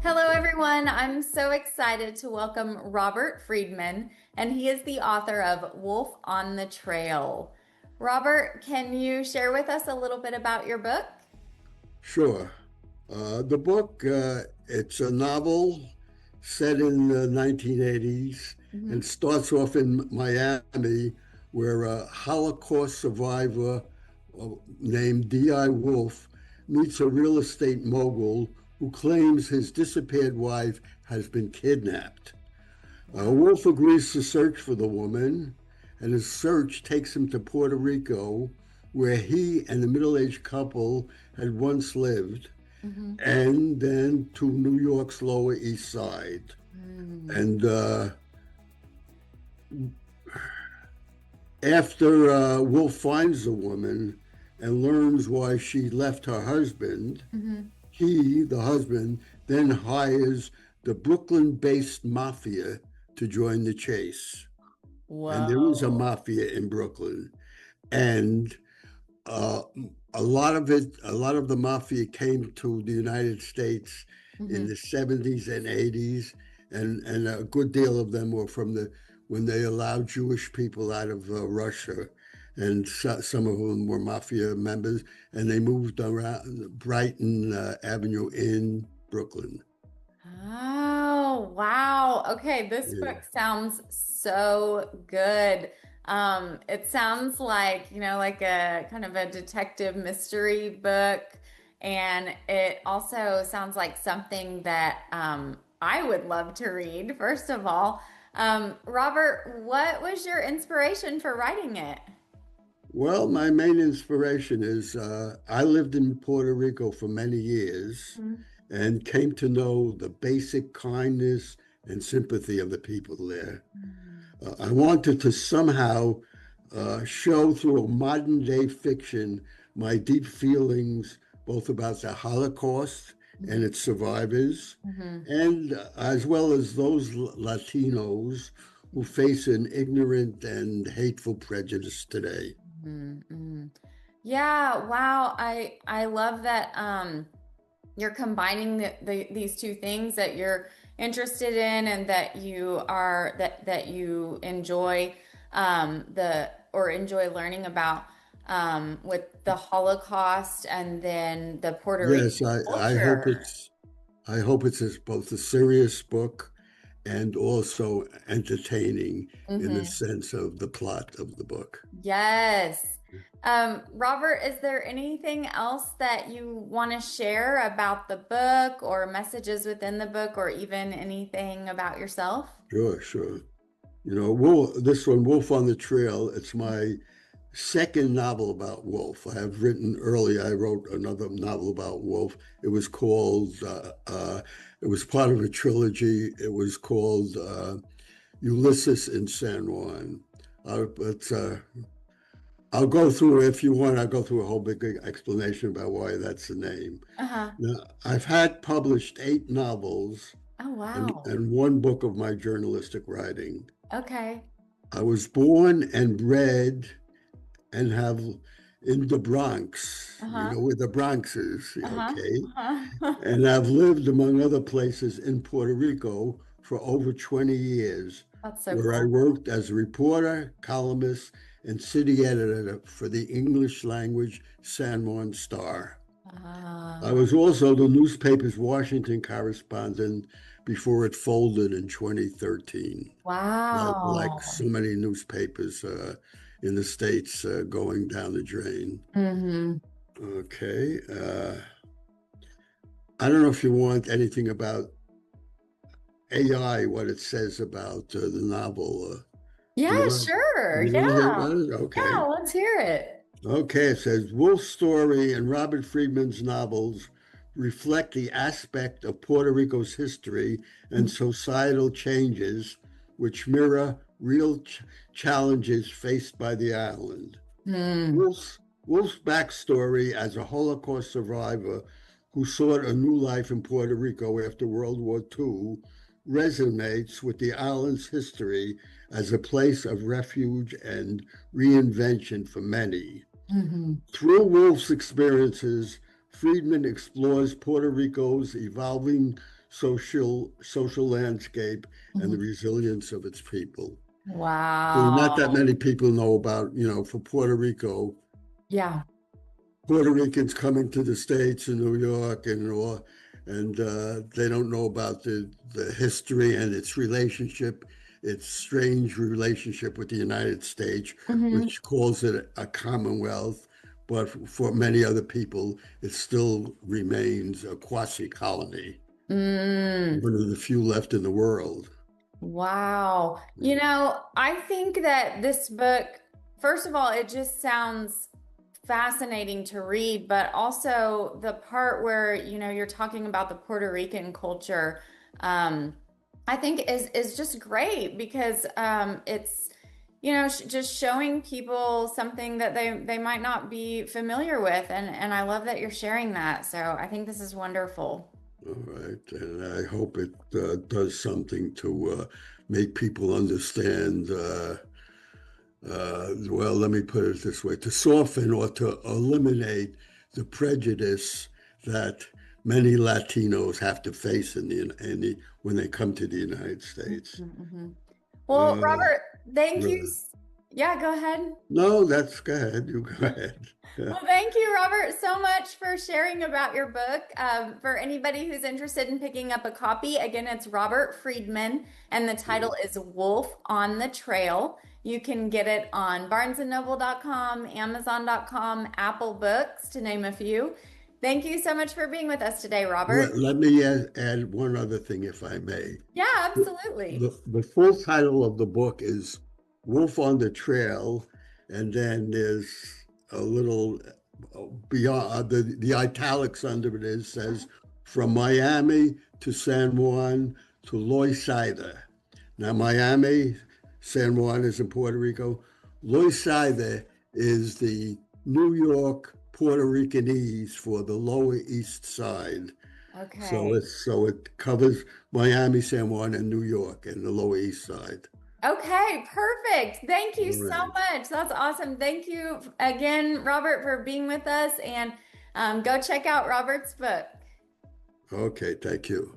Hello, everyone. I'm so excited to welcome Robert Friedman, and he is the author of Wolf on the Trail. Robert, can you share with us a little bit about your book? Sure. The book, it's a novel set in the 1980s Hmm. and starts off in Miami, where a Holocaust survivor named D.I. Wolf meets a real estate mogul who claims his disappeared wife has been kidnapped. Wow. Wolf agrees to search for the woman, and his search takes him to Puerto Rico, where he and the middle aged couple had once lived, Hmm. and then to New York's Lower East Side. Mm. And after Wolf finds the woman and learns why she left her husband, Hmm. he, the husband, then hires the Brooklyn based mafia to join the chase. And there is a Whoa. mafia in Brooklyn. And uh, a lot of the mafia came to the United States in Hmm. the 70s and 80s, and a good deal of them were from when they allowed Jewish people out of Russia, and some of them were mafia members, and they moved around Brighton Avenue in Brooklyn. Oh, wow. Okay, this Yeah. book sounds so good. It sounds like, like a kind of a detective mystery book. And it also sounds like something that I would love to read, first of all. Robert, what was your inspiration for writing it? Well, my main inspiration is I lived in Puerto Rico for many years Mhm. and came to know the basic kindness and sympathy of the people there. I wanted to somehow show through a modern day fiction my deep feelings both about the Holocaust and Mhm. its survivors, Mhm. and as well as those Latinos who face an ignorant and hateful prejudice today. Mhm. Mhm. Yeah, wow. I love that you're combining these two things that you're interested in and that you enjoy the or enjoy learning about with the Holocaust and then the Puerto Rican Yes, I hope culture. it's both a serious book and also entertaining in the Hmm. sense of the plot of the book. Yes. Robert, is there anything else that you want to share about the book or messages within the book or even anything about yourself? Sure, sure. This one, Wolf on the Trail, it's my second novel about Wolf. I wrote another novel about Wolf. It was called, it was part of a trilogy. It was called Ulysses in San Juan. But I'll go through, if you want, I'll go through a whole big explanation about why that's the name. Uh-huh. Now, I've had published 8 novels Oh, wow. and one book of my journalistic writing. Okay. I was born and bred and have in the Bronx, Uh-huh. where the Bronx is, Uh-huh. okay? Uh-huh. And I've lived, among other places, in Puerto Rico for over 20 years, That's so where I cool. worked as a reporter, columnist, and city editor for the English language San Juan Star. I Uh, was also the newspaper's Washington correspondent before it folded in 2013, like so wow. many newspapers in the States going down the drain. Hmm. Okay. I don't know if you want anything about AI, what it says about the novel. Do you Yeah, want sure. you want to hear Yeah. about it? Yeah, Okay. let's hear it. Okay, it says Wolf's story and Robert Friedman's novels reflect the aspect of Puerto Rico's history and societal changes which mirror real challenges faced by the island. Mm-hmm. Wolf's backstory as a Holocaust survivor who sought a new life in Puerto Rico after World War II resonates with the island's history as a place of refuge and reinvention for many. Hmm. Through Wolf's experiences, Friedman explores Puerto Rico's evolving social landscape and the Mhm. resilience of its people. So not that Wow. many people know about, for Puerto Rico, Yeah. Puerto Ricans coming to the States in New York and they don't know about the history and its relationship, its strange relationship with the United States, Hmm. which calls it a commonwealth, but for many other people, it still remains a quasi colony, Mm. one of the few left in the world. Wow. I think that this book, first of all, it just sounds fascinating to read, but also the part where, you're talking about the Puerto Rican culture, um, I think is just great because it's, just showing people something that they might not be familiar with, and I love that you're sharing that. So I think this is wonderful. All right, and I hope it does something to make people understand. Well, let me put it this way: to soften or to eliminate the prejudice that many Latinos have to face when they come to the United States. Mhm. Well, Uh, Robert, thank you. right. Yeah, go ahead. No, that's go ahead. You go ahead. Yeah. Well, thank you, Robert, so much for sharing about your book. For anybody who's interested in picking up a copy, again, it's Robert Friedman, and the title is Wolf on the Trail. You can get it on barnesandnoble.com, amazon.com, Apple Books, to name a few. Thank you so much for being with us today, Robert. Let me add one other thing, if I may. Yeah, The, absolutely. the full title of the book is Wolf on the Trail, and then there's a little beyond the italics under it is says from Miami to San Juan to Loisaida. Now, Miami, San Juan is in Puerto Rico. Loisaida is the New York Puerto Ricanese for the Lower East Side. So Okay. it covers Miami, San Juan, and New York and the Lower East Side. Okay, perfect. Thank you All so right. much. That's awesome. Thank you again, Robert, for being with us. And go check out Robert's book. Okay. Thank you.